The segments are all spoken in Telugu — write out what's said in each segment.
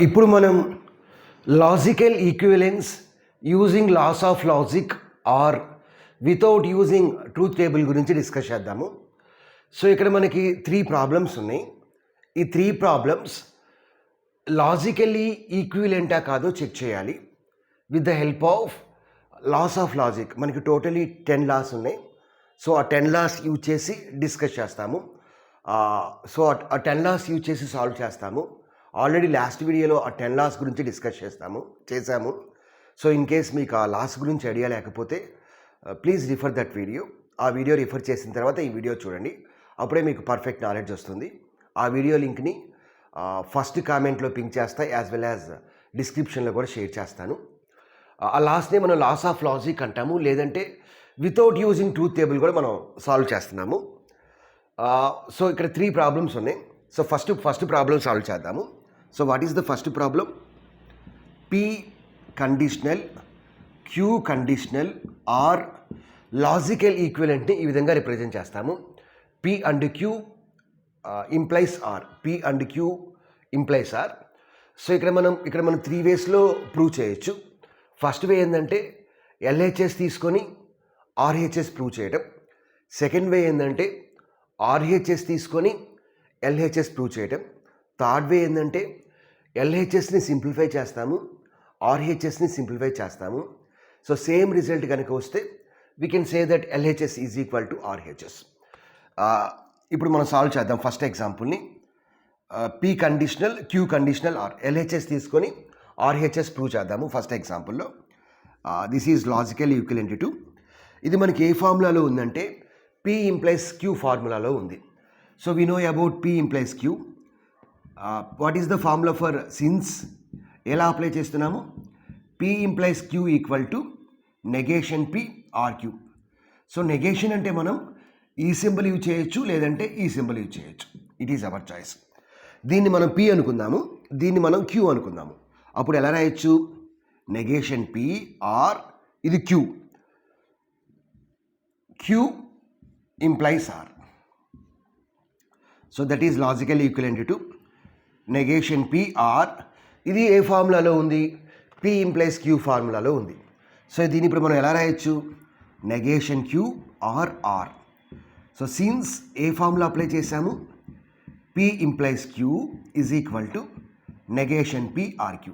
ఇప్పుడు మనం logical equivalence using laws of logic or without using truth table గురించి డిస్కస్ చేద్దాము. సో ఇక్కడ మనకి 3 ప్రాబ్లమ్స్ ఉన్నాయి. ఈ 3 ప్రాబ్లమ్స్ లాజికల్లీ ఈక్వివలెంటా కాదో చెక్ చేయాలి with the help of laws of logic. మనకి టోటలీ 10 లాస్ ఉన్నాయి. సో ఆ 10 లాస్ యూజ్ చేసి డిస్కస్ చేస్తాము. సో ఆ 10 లాస్ యూజ్ చేసి సాల్వ్ చేస్తాము. ఆల్రెడీ లాస్ట్ వీడియోలో ఆ 10 లాస్ గురించి డిస్కస్ చేసాము. సో ఇన్ కేస్ మీకు ఆ లాస్ గురించి ఐడియా లేకపోతే ప్లీజ్ రిఫర్ దట్ వీడియో. ఆ వీడియో రిఫర్ చేసిన తర్వాత ఈ వీడియో చూడండి, అప్పుడే మీకు పర్ఫెక్ట్ నాలెడ్జ్ వస్తుంది. ఆ వీడియో లింక్ని ఫస్ట్ కామెంట్లో పింక్ చేస్తా, యాజ్ వెల్ యాజ్ డిస్క్రిప్షన్లో కూడా షేర్ చేస్తాను. ఆ లాస్ని మనం లాస్ ఆఫ్ లాజిక్ అంటాము, లేదంటే వితౌట్ యూజింగ్ ట్రూత్ టేబుల్ కూడా మనం సాల్వ్ చేస్తున్నాము. సో ఇక్కడ 3 ప్రాబ్లమ్స్ ఉన్నాయి. సో ఫస్ట్ ప్రాబ్లం సాల్వ్ చేద్దాము. So what is the first problem? P conditional, Q conditional R logical ఈక్వివలెంట్ని ఈ విధంగా రిప్రజెంట్ చేస్తాము. P and Q implies R, P and Q implies R. So ఇక్కడ మనం 3 వేస్లో ప్రూవ్ చేయొచ్చు. ఫస్ట్ వే ఏంటంటే LHS తీసుకొని RHS ప్రూవ్ చేయడం. సెకండ్ వే ఏంటంటే RHS తీసుకొని LHS ప్రూవ్ చేయడం. థర్డ్ వే ఏంటంటే LHSని సింప్లిఫై చేస్తాము, RHSని సింప్లిఫై చేస్తాము. సో సేమ్ రిజల్ట్ కనుక వస్తే we can say that LHS is equal to RHS. ఇప్పుడు మనం సాల్వ్ చేద్దాం ఫస్ట్ ఎగ్జాంపుల్ని. P conditional, Q conditional R LHS తీసుకొని RHS ప్రూవ్ చేద్దాము ఫస్ట్ ఎగ్జాంపుల్లో. This is logical equivalent to. ఇది మనకి ఏ ఫార్ములాలో ఉందంటే P ఇంప్లైస్ Q ఫార్ములాలో ఉంది. So we know about P implies Q. What is the formula for since? ఎలా అప్లై చేస్తున్నాము? P implies Q equal to negation P RQ. So negation అంటే మనం ఈ సింబల్ యూజ్ చేయొచ్చు, లేదంటే ఈ సింబల్ యూజ్ చేయొచ్చు. It is our choice. దీన్ని మనం P అనుకుందాము, దీన్ని మనం Q అనుకుందాము. అప్పుడు ఎలా రాయొచ్చు? నెగేషన్ P ఆర్ ఇది Q, Q implies R. So that is logical equivalent to negation P or. ఇది ఏ ఫార్ములాలో ఉంది? P ఇంప్లైస్ Q ఫార్ములాలో ఉంది. సో దీన్ని ఇప్పుడు మనం ఎలా రాయొచ్చు? Negation Q or R. So since ఏ ఫార్ములా అప్లై చేసాము? P implies Q is equal to negation P RQ.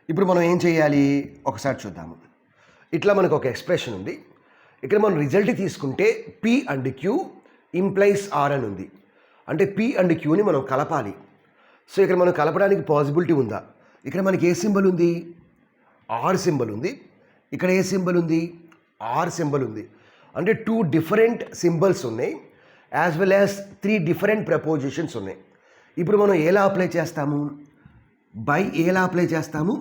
ఇప్పుడు మనం ఏం చేయాలి ఒకసారి చూద్దాము. ఇట్లా మనకు ఒక ఎక్స్ప్రెషన్ ఉంది. ఇక్కడ మనం రిజల్ట్ తీసుకుంటే P and Q implies R అని ఉంది. అంటే P అండ్ Qని మనం కలపాలి. సో ఇక్కడ మనం కలపడానికి పాసిబిలిటీ ఉందా? ఇక్కడ మనకి ఏ సింబల్ ఉంది? R సింబల్ ఉంది. ఇక్కడ ఏ సింబల్ ఉంది? R సింబల్ ఉంది. అంటే 2 డిఫరెంట్ సింబల్స్ ఉన్నాయి, as well as 3 different prepositions ఉన్నాయి. ఇప్పుడు మనం ఎలా అప్లై చేస్తాము? బై ఎలా అప్లై చేస్తాము?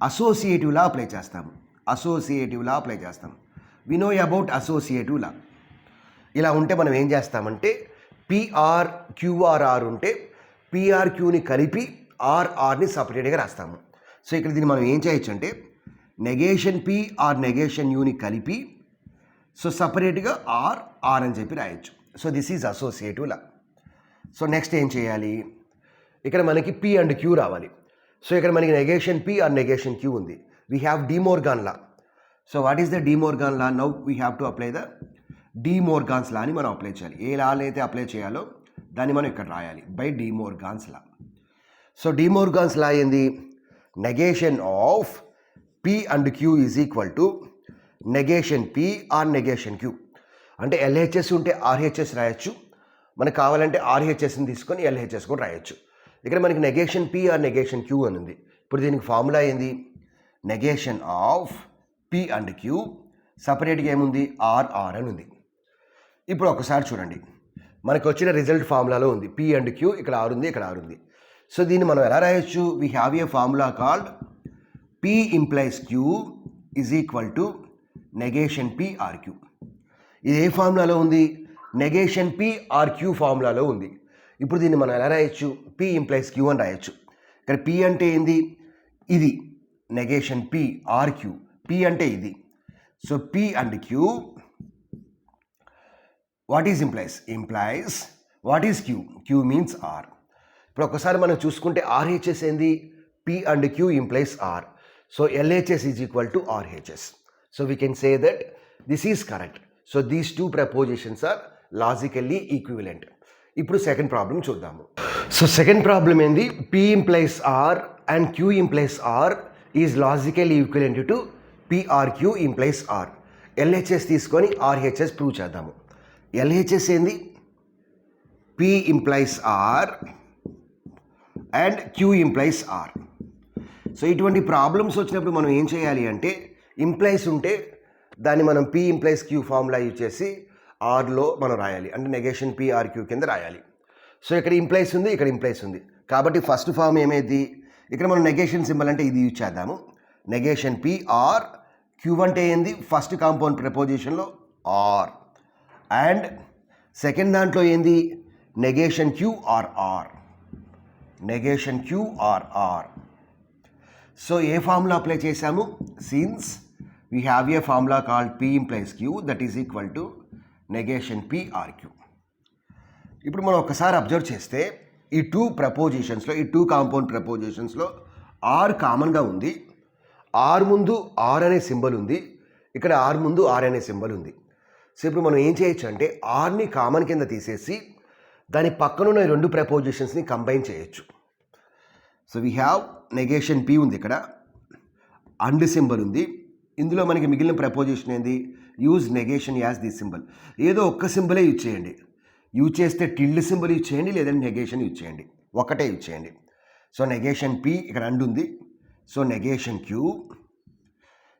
అసోసియేటివ్ లా అప్లై చేస్తాము. అసోసియేటివ్ లా అప్లై చేస్తాం. We know about associative law. ఇలా ఉంటే మనం ఏం చేస్తామంటే PR QRR ఉంటే PRQని కలిపి RRని సపరేట్గా రాస్తాము. సో ఇక్కడ దీన్ని మనం ఏం చేయొచ్చు అంటే నెగేషన్ P ఆర్ నెగేషన్ Uని కలిపి సో సపరేట్గా R అని చెప్పి రాయొచ్చు. So this is associative law. So next ఏం చేయాలి? ఇక్కడ మనకి P అండ్ Q రావాలి. సో ఇక్కడ మనకి negation P or negation Q ఉంది. We have De Morgan law. So what is the De Morgan law? Now we have to apply the De Morgan's law అని మనం అప్లై చేయాలి. ఏ లాని అయితే అప్లై చేయాలో దాన్ని మనం ఇక్కడ రాయాలి, by డిమోర్గాన్స్ law. So De Morgan's law ఏంది? Negation of P and Q is equal to negation P or negation Q. అంటే LHS ఉంటే RHS రాయొచ్చు, మనకు కావాలంటే RHSని తీసుకొని LHS కూడా రాయొచ్చు. ఇక్కడ మనకి negation P or negation Q అని ఉంది. ఇప్పుడు దీనికి ఫార్ములా ఏంది? Negation of P and Q సపరేట్గా ఏముంది? RR అని ఉంది. ఇప్పుడు ఒకసారి చూడండి, మనకు వచ్చిన రిజల్ట్ ఫార్ములాలో ఉంది P అండ్ Q. ఇక్కడ R ఉంది, ఇక్కడ R ఉంది. సో దీన్ని మనం ఎలా రాయొచ్చు? We have a formula called P implies Q is equal to negation P RQ. ఇది ఏ ఫార్ములాలో ఉంది? నెగేషన్ P RQ ఫార్ములాలో ఉంది. ఇప్పుడు దీన్ని మనం ఎలా రాయొచ్చు? P ఇంప్లైస్ Q అని రాయొచ్చు. ఇక్కడ P అంటే ఏంది? ఇది నెగేషన్ P RQ. P అంటే ఇది. So P and Q, what is implies? Implies what is Q? Q means R. ఇప్పుడు ఒకసారి మనం చూసుకుంటే ఆర్హెచ్ఎస్ ఏంది, P and Q implies R. So LHS is equal to RHS. So we can say that this is correct. So these two propositions are logically equivalent. ఇప్పుడు సెకండ్ ప్రాబ్లం చూద్దాము. సో సెకండ్ ప్రాబ్లం ఏంది, P implies R and Q implies R is logically equivalent to P or Q implies R. LHS తీసుకొని ఆర్హెచ్ఎస్ ప్రూవ్ చేద్దాము. ఎల్హెచ్ఎస్ ఏంది, P implies R and Q implies R. So ఇటువంటి ప్రాబ్లమ్స్ వచ్చినప్పుడు మనం ఏం చేయాలి అంటే, ఇంప్లైస్ ఉంటే దాన్ని మనం P implies Q formula use చేసి ఆర్లో మనం రాయాలి, అంటే నెగేషన్ పిఆర్క్యూ కింద రాయాలి. సో ఇక్కడ ఇంప్లైస్ ఉంది, ఇక్కడ ఇంప్లైస్ ఉంది, కాబట్టి ఫస్ట్ ఫార్మ్ ఏమైంది, ఇక్కడ మనం నెగేషన్ సింబల్ అంటే ఇది యూజ్ చేద్దాము. నెగేషన్ పిఆర్, క్యూ అంటే ఏంది, ఫస్ట్ కాంపౌండ్ ప్రపోజిషన్లో ఆర్, అండ్ సెకండ్ దాంట్లో ఏంది negation Q or R, negation Q or are. So A formula apply చేశాము, since we have a formula called P implies Q that is equal to negation P or Q. ఇప్పుడు మనం ఒకసారి అబ్జర్వ్ చేస్తే ఈ టూ ప్రపోజిషన్స్లో, ఈ టూ కాంపౌండ్ ప్రపోజిషన్స్లో ఆర్ కామన్గా ఉంది. ఆర్ ముందు ఆర్ అనే సింబల్ ఉంది, ఇక్కడ ఆర్ ముందు ఆర్ అనే సింబల్ ఉంది. సో ఇప్పుడు మనం ఏం చేయొచ్చు అంటే ఆర్ని కామన్ కింద తీసేసి దాని పక్కనున్న రెండు ప్రపోజిషన్స్ని కంబైన్ చేయొచ్చు. So we have negation P ఉంది, ఇక్కడ అండ్ సింబల్ ఉంది, ఇందులో మనకి మిగిలిన ప్రపోజిషన్ ఏంది, use negation as the symbol. ఏదో ఒక్క సింబలే యూజ్ చేయండి, యూజ్ చేస్తే టిల్డ్ సింబల్ యూజ్ చేయండి, లేదంటే నెగేషన్ యూజ్ చేయండి, ఒకటే యూజ్ చేయండి. సో నెగేషన్ పి ఇక్కడ అండ్ ఉంది, సో నెగేషన్ క్యూ,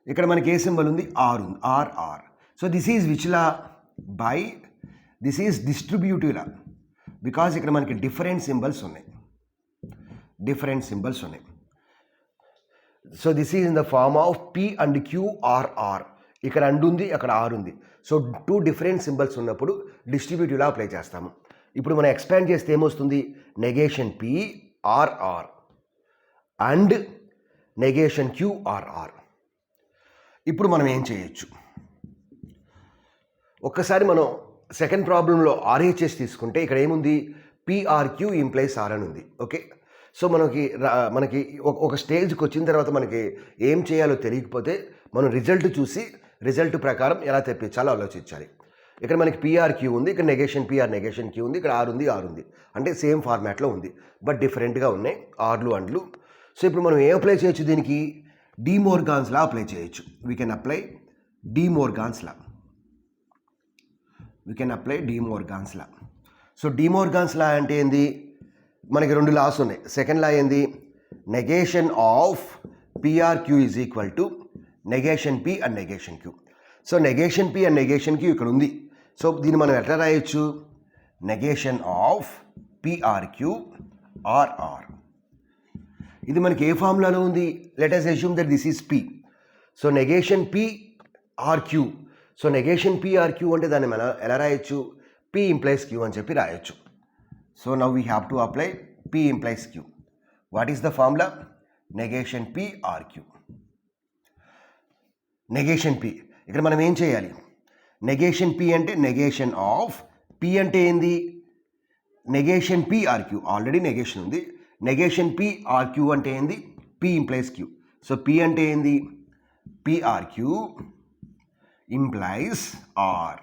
ఇక్కడ మనకి ఏ సింబల్ ఉంది, ఆర్ ఉంది, or are. So this is which law, by this is distributive law, because ఇక్కడ మనకి డిఫరెంట్ సింబల్స్ ఉన్నాయి, డిఫరెంట్ సింబల్స్ ఉన్నాయి. So this is in the form of P and Q or R. ఇక్కడ అండ్ ఉంది, అక్కడ ఆర్ ఉంది. సో టూ డిఫరెంట్ సింబల్స్ ఉన్నప్పుడు డిస్ట్రిబ్యూటివ్లా అప్లై చేస్తాము. ఇప్పుడు మనం ఎక్స్పాండ్ చేస్తే ఏమొస్తుంది, negation P or R and negation Q or R. ఇప్పుడు మనం ఏం చేయొచ్చు, ఒక్కసారి మనం సెకండ్ ప్రాబ్లంలో ఆర్హెచ్ఎస్ తీసుకుంటే ఇక్కడ ఏముంది, పిఆర్క్యూ ఇంప్లైస్ ఆర్ అని ఉంది. ఓకే, సో మనకి ఒక స్టేజ్కి వచ్చిన తర్వాత మనకి ఏం చేయాలో తెలియకపోతే మనం రిజల్ట్ చూసి రిజల్ట్ ప్రకారం ఎలా తెప్పించాలో ఆలోచించాలి. ఇక్కడ మనకి పిఆర్క్యూ ఉంది, ఇక్కడ నెగేషన్ పిఆర్ నెగేషన్ క్యూ ఉంది, ఇక్కడ ఆర్ ఉంది ఆర్ ఉంది, అంటే సేమ్ ఫార్మాట్లో ఉంది బట్ డిఫరెంట్గా ఉన్నాయి ఆర్లు అండ్లు. సో ఇప్పుడు మనం ఏం అప్లై చేయొచ్చు, దీనికి డిమోర్గాన్స్ లా అప్లై చేయొచ్చు. We can apply De Morgan's law, we can apply De Morgan's law. So De Morgan's law అంటే ఏంది, మనకి రెండు లాస్ ఉన్నాయి. సెకండ్ లా ఏంది, negation of P or Q is equal to negation P and negation Q. So negation P and negation Q ఇక్కడ ఉంది. సో దీన్ని మనం ఎట్లా రాయొచ్చు, negation of P or Q or R. ఇది మనకి ఏ ఫార్ములాలో ఉంది, let us assume that this is P. So negation P or Q. So negation P or Q అంటే దాన్ని మనం ఎలా రాయొచ్చు, పి ఇంప్లైస్ క్యూ అని చెప్పి రాయొచ్చు. So now we have to apply P implies Q. What is the formula, negation P or Q. Negation P, ఇక్కడ మనం ఏం చేయాలి, నెగేషన్ పి అంటే నెగేషన్ ఆఫ్, పి అంటే ఏంది, negation P or Q, already negation ఉంది. నెగేషన్ పి ఆర్ క్యూ అంటే ఏంది, P implies Q. So P అంటే ఏంది, P or Q implies R.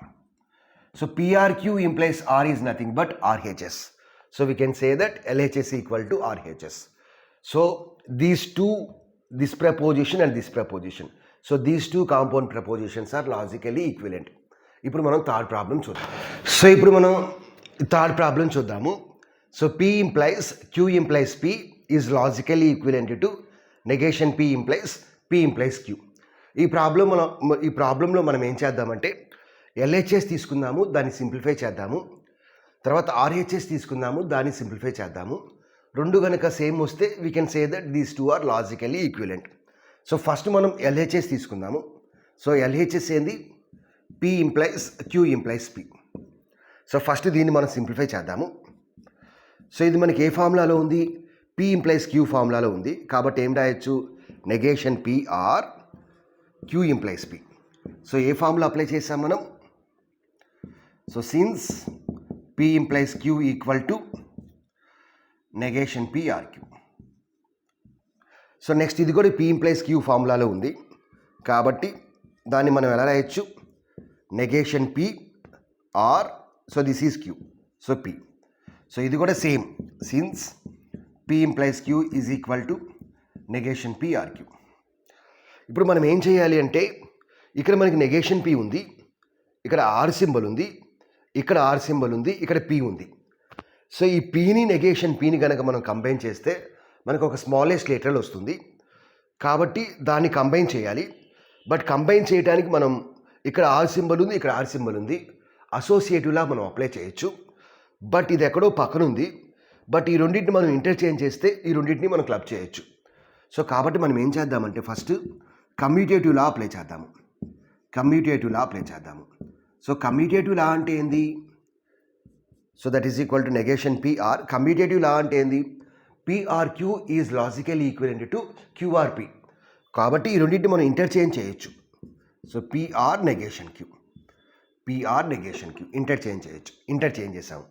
So P or Q implies R is nothing but RHS. So we can say that LHS equal to RHS. So these two, this proposition and this proposition, so these two compound propositions are logically equivalent. ఇప్పుడు మనం థర్డ్ ప్రాబ్లం చూద్దాం. సో ఇప్పుడు మనం థర్డ్ ప్రాబ్లం చూద్దాము. So P implies Q implies P is logically equivalent to negation P implies Q. ఈ ప్రాబ్లంలో మనం ఏం చేద్దామంటే ఎల్హెచ్ఎస్ తీసుకుందాము, దాన్ని సింప్లిఫై చేద్దాము. తర్వాత ఆర్హెచ్ఎస్ తీసుకుందాము, దాన్ని సింప్లిఫై చేద్దాము. రెండు కనుక సేమ్ వస్తే we can say that these two are logically equivalent. So first మనం ఎల్హెచ్ఎస్ తీసుకుందాము. సో ఎల్హెచ్ఎస్ ఏంది, P implies Q implies P. So first దీన్ని మనం సింప్లిఫై చేద్దాము. సో ఇది మనకి ఏ ఫార్ములాలో ఉంది, పి ఇంప్లైస్ క్యూ ఫార్ములాలో ఉంది. కాబట్టి ఏం రాయొచ్చు, negation P or Q implies P. So ఏ ఫార్ములా అప్లై చేసాం మనం, so since P implies Q equal to negation P or Q. So next ఇది కూడా పి ఇంప్లైస్ క్యూ ఫార్ములాలో ఉంది కాబట్టి దాన్ని మనం ఎలా రాయొచ్చు, negation P or, so this is Q, so P. So ఇది కూడా same, since P implies Q is equal to negation P or Q. ఇప్పుడు మనం ఏం చేయాలి అంటే ఇక్కడ మనకి నెగేషన్ పి ఉంది, ఇక్కడ ఆర్ సింబల్ ఉంది, ఇక్కడ ఆర్ సింబల్ ఉంది, ఇక్కడ పి ఉంది. సో ఈ పీని నెగేషన్ పీని కనుక మనం కంబైన్ చేస్తే మనకు ఒక స్మాలెస్ట్ లిటరల్ వస్తుంది. కాబట్టి దాన్ని కంబైన్ చేయాలి. బట్ కంబైన్ చేయడానికి మనం ఇక్కడ ఆర్ సింబల్ ఉంది, ఇక్కడ ఆర్ సింబల్ ఉంది, అసోసియేటివ్లా మనం అప్లై చేయొచ్చు. బట్ ఇది ఎక్కడో పక్కన ఉంది. బట్ ఈ రెండింటిని మనం ఇంటర్చేంజ్ చేస్తే ఈ రెండింటిని మనం క్లబ్ చేయొచ్చు. సో కాబట్టి మనం ఏం చేద్దామంటే ఫస్ట్ కమ్యూటేటివ్ లా అప్లై చేద్దాము. కమ్యూటేటివ్ లా అప్లై చేద్దాము. సో కమ్యూటేటివ్ లా అంటే ఏంది, so that is equal to negation P or. Commutative law అంటే ఏంది, P or Q is logical equivalent to Q or P. కాబట్టి ఈ రెండింటిని మనం ఇంటర్చేంజ్ చేయొచ్చు. So P or negation Q, P or negation Q interchange చేయొచ్చు. ఇంటర్చేంజ్ చేసాము.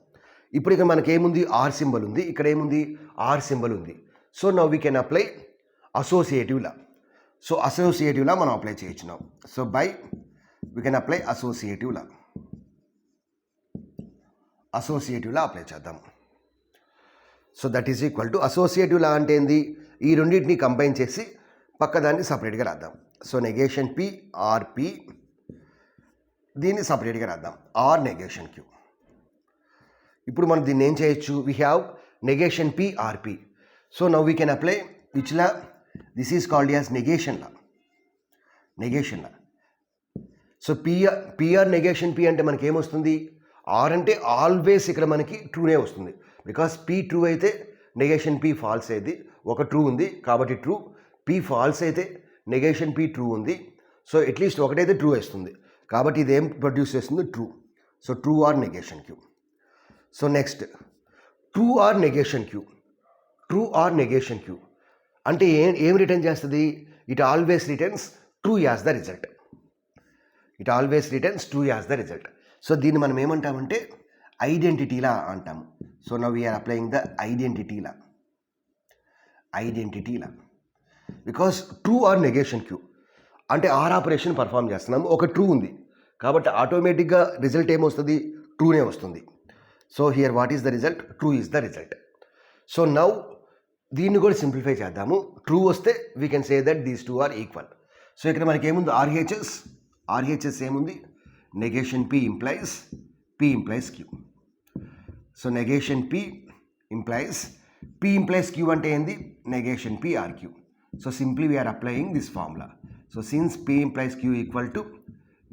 ఇప్పుడు ఇక్కడ మనకేముంది, ఆర్ సింబల్ ఉంది, ఇక్కడ ఏముంది, ఆర్ సింబల్ ఉంది. So now we can apply associative law. So associative law మనం అప్లై చేయొచ్చు now. So by we can apply associative law. Associative law apply చేద్దాం. So that is equal to associative law అంటే ఏంది, ఈ రెండింటిని కంబైన్ చేసి పక్కదాన్ని సపరేట్గా రాద్దాం. So negation P or P, దీన్ని సపరేట్గా రాద్దాం, ఆర్ నెగేషన్ క్యూ. ఇప్పుడు మనం దీన్ని ఏం చేయొచ్చు, we have negation P or P. So now we can apply which law, this is called as negation law. Negation law. So P or negation P అంటే మనకి ఏమొస్తుంది, ఆర్ అంటే ఆల్వేస్ ఇక్కడ మనకి ట్రూనే వస్తుంది. బికాస్ పి ట్రూ అయితే నెగేషన్ పి ఫాల్స్ అయింది. ఒక ట్రూ ఉంది కాబట్టి ట్రూ. పి ఫాల్స్ అయితే నెగేషన్ పి ట్రూ ఉంది. సో అట్లీస్ట్ ఒకటైతే ట్రూ వస్తుంది. కాబట్టి ఇదేం ప్రొడ్యూస్ చేస్తుంది, true. So true or negation Q. So next true or negation Q. True or negation Q అంటే ఏం రిటర్న్ చేస్తుంది, it always returns true as the result. It always returns true as the result. So దీన్ని మనం ఏమంటామంటే ఐడెంటిటీలా అంటాము. So now we are applying the identity law. Identity law because true or negation Q అంటే ఆర్ ఆపరేషన్ పర్ఫామ్ చేస్తున్నాము. ఒక ట్రూ ఉంది కాబట్టి ఆటోమేటిక్గా రిజల్ట్ ఏమొస్తుంది, ట్రూనే వస్తుంది. So here what is the result, true is the result. So now దీన్ని కూడా సింప్లిఫై చేద్దాము. ట్రూ వస్తే we can say that these two are equal. So ఇక్కడ మనకి ఏముంది, ఆర్హెచ్ఎస్ ఏముంది, negation P implies Q. So negation P implies Q అంటే ఏంది, negation P or Q. So simply we are applying this formula. So since P implies Q equal to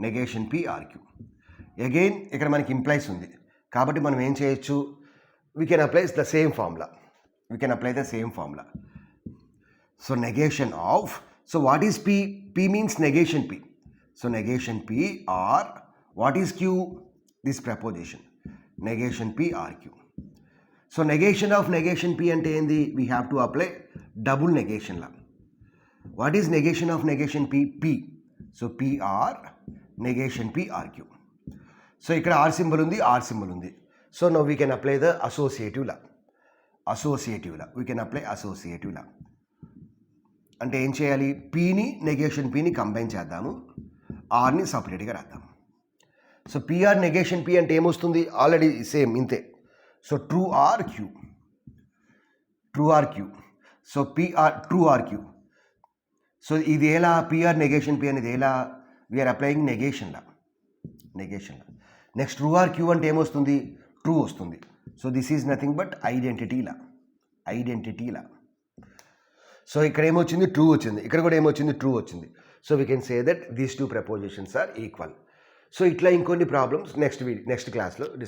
negation P or Q. Again ఇక్కడ మనకి ఇంప్లైస్ ఉంది కాబట్టి మనం ఏం చేయొచ్చు, we can apply the same formula. So negation of, so what is P, P means negation P. So negation P or what is Q, this proposition negation P or Q. So negation of negation P అంటే ఏంది, we have to apply double negation law. What is negation of negation P, P. So P or negation P or Q. So ఇక్కడ ఆర్ సింబల్ ఉంది. So now we can apply the associative law. We can apply associative law. అంటే ఏం చేయాలి, పీని నెగేషన్ పీని కంబైన్ చేద్దాము, ఆర్ని సపరేట్గా రాద్దాం. సో పిఆర్ నెగేషన్ పి అంటే ఏమొస్తుంది, ఆల్రెడీ సేమ్ ఇంతే. So true or Q. So P or true or Q. So ఇది ఎలా, పిఆర్ నెగేషన్ పి అనేది ఎలా, we are applying negation law. Next true or Q అంటే ఏమొస్తుంది, ట్రూ వస్తుంది. So this is nothing but identity law. So ఇక్కడ ఏమొచ్చింది, ట్రూ వచ్చింది. ఇక్కడ కూడా ఏమొచ్చింది, ట్రూ వచ్చింది. So we can say that these two propositions are equal. So ఇట్లా ఇంకొన్ని ప్రాబ్లమ్స్ నెక్స్ట్ క్లాస్లో డిస్కస్